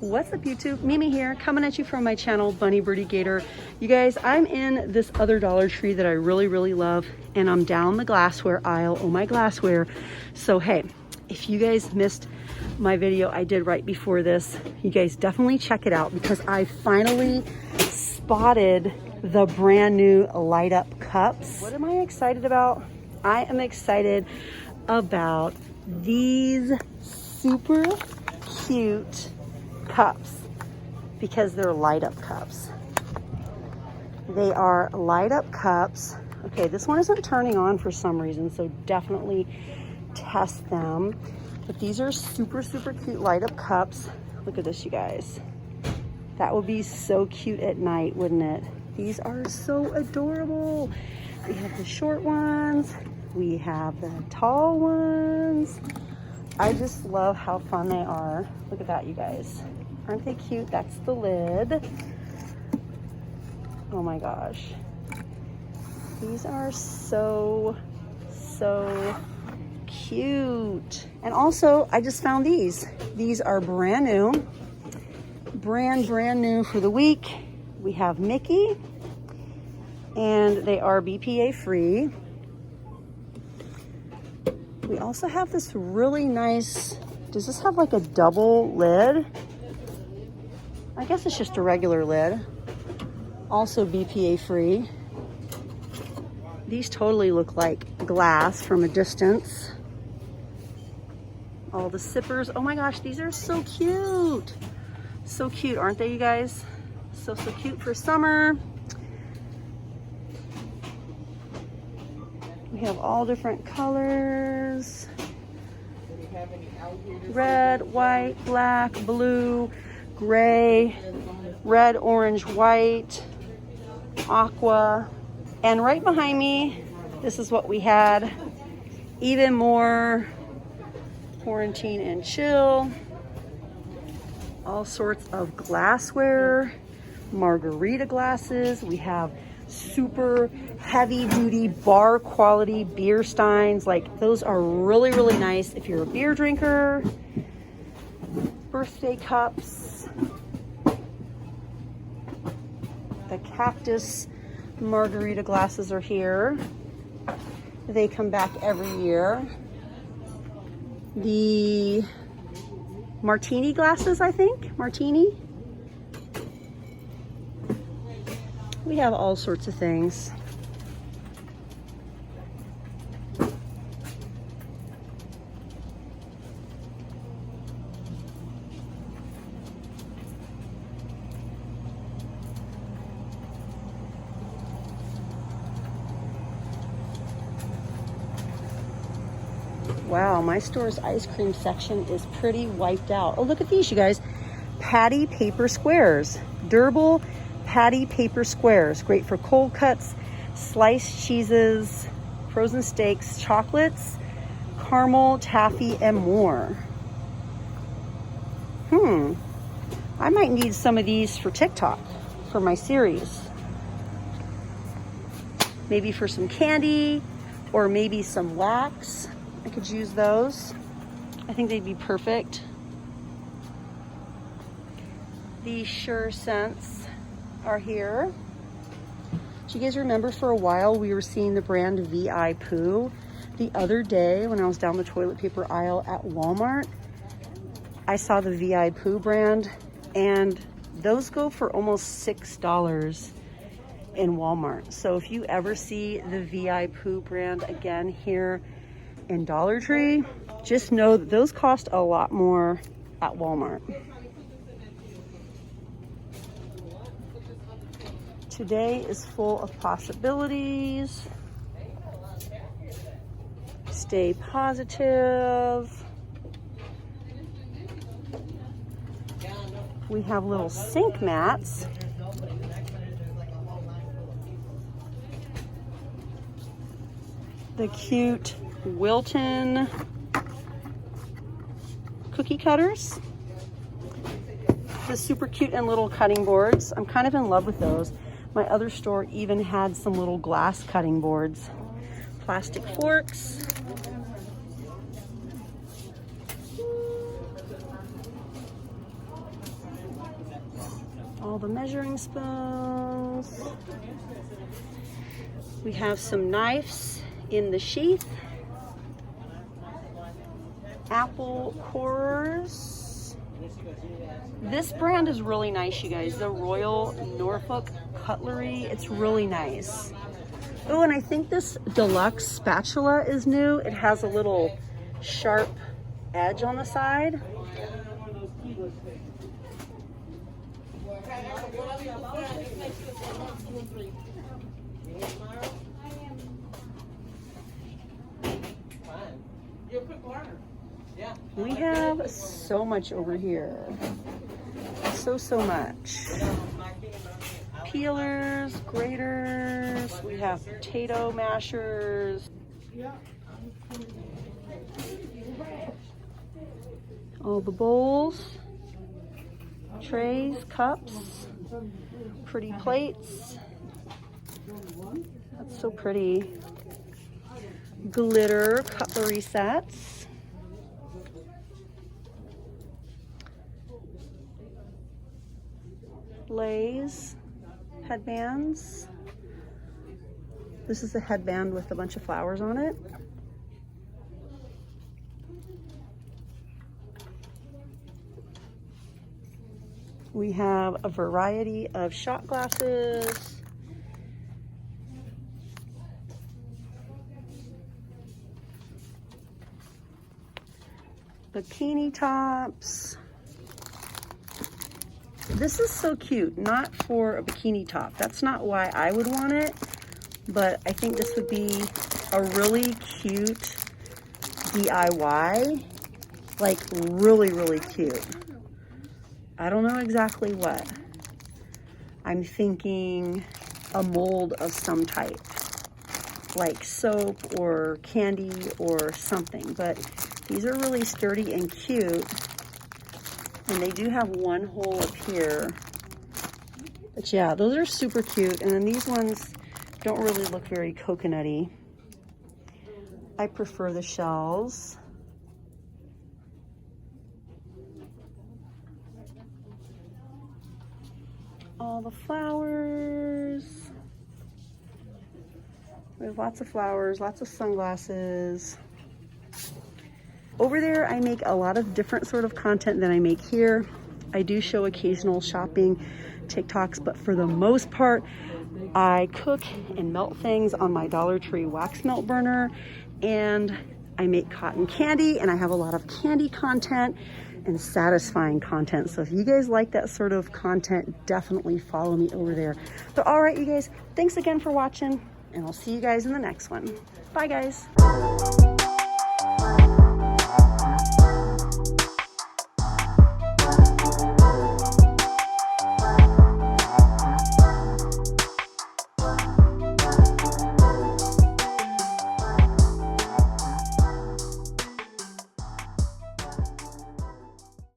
What's up YouTube? Mimi here, coming at you from my channel, Bunny Birdy Gator. You guys, I'm in this other Dollar Tree that I really love, and I'm down the glassware aisle. Oh my glassware. So hey, if you guys missed my video I did right before this, you guys definitely check it out because I finally spotted the brand new light up cups. What am I excited about? I am excited about these super cute cups because they're light up cups. They are light up cups. Okay, this one isn't turning on for some reason, so definitely test them. But these are super cute light up cups. Look at this, you guys. That would be so cute at night, wouldn't it? These are so adorable. We have the short ones, we have the tall ones. I just love how fun they are. Look at that, you guys. Aren't they cute? That's the lid. Oh my gosh. These are so cute. And also, I just found these. These are brand new. Brand new for the week. We have Mickey, and they are BPA free. We also have this really nice, does this have like a double lid? I guess it's just a regular lid. Also BPA free. These totally look like glass from a distance. All the sippers. Oh my gosh, these are so cute. So cute, aren't they, you guys? So cute for summer. We have all different colors. Red, white, black, blue, gray, red, orange, white, aqua. And right behind me, this is what we had. Even more quarantine and chill. All sorts of glassware, margarita glasses. We have super heavy duty bar quality beer steins. Like, those are really nice if you're a beer drinker. Birthday cups. The cactus margarita glasses are here. They come back every year. The martini glasses, I think. Martini. We have all sorts of things. Wow, my store's ice cream section is pretty wiped out. Oh, look at these, you guys. Patty paper squares. Durable patty paper squares. Great for cold cuts, sliced cheeses, frozen steaks, chocolates, caramel, taffy, and more. I might need some of these for TikTok, for my series. Maybe for some candy, or maybe some wax. I could use those. I think they'd be perfect. These Sure Scents are here. Do you guys remember for a while we were seeing the brand VI Poo? The other day when I was down the toilet paper aisle at Walmart, I saw the VI Poo brand, and those go for almost $6 in Walmart. So if you ever see the VI Poo brand again here in Dollar Tree, just know that those cost a lot more at Walmart. Today is full of possibilities. Stay positive. We have little sink mats. The cute Wilton cookie cutters. The super cute and little cutting boards. I'm kind of in love with those. My other store even had some little glass cutting boards. Plastic forks. All the measuring spoons. We have some knives in the sheath. Apple cores. This brand is really nice, you guys. The Royal Norfolk Cutlery. It's really nice. Oh, and I think this deluxe spatula is new. It has a little sharp edge on the side. We have so much over here. So much. Peelers, graters, we have potato mashers. All the bowls, trays, cups, pretty plates. That's so pretty. Glitter cutlery sets. Lays, headbands. This is a headband with a bunch of flowers on it. We have a variety of shot glasses. Bikini tops. This is so cute, not for a bikini top. That's not why I would want it, but I think this would be a really cute DIY, like really cute. I don't know exactly what. I'm thinking a mold of some type, like soap or candy or something, but these are really sturdy and cute. And they do have one hole up here. But yeah, those are super cute. And then these ones don't really look very coconutty. I prefer the shells. All the flowers. We have lots of flowers, lots of sunglasses. Over there, I make a lot of different sort of content than I make here. I do show occasional shopping TikToks, but for the most part, I cook and melt things on my Dollar Tree wax melt burner, and I make cotton candy, and I have a lot of candy content and satisfying content. So if you guys like that sort of content, definitely follow me over there. But all right, you guys, thanks again for watching, and I'll see you guys in the next one. Bye, guys.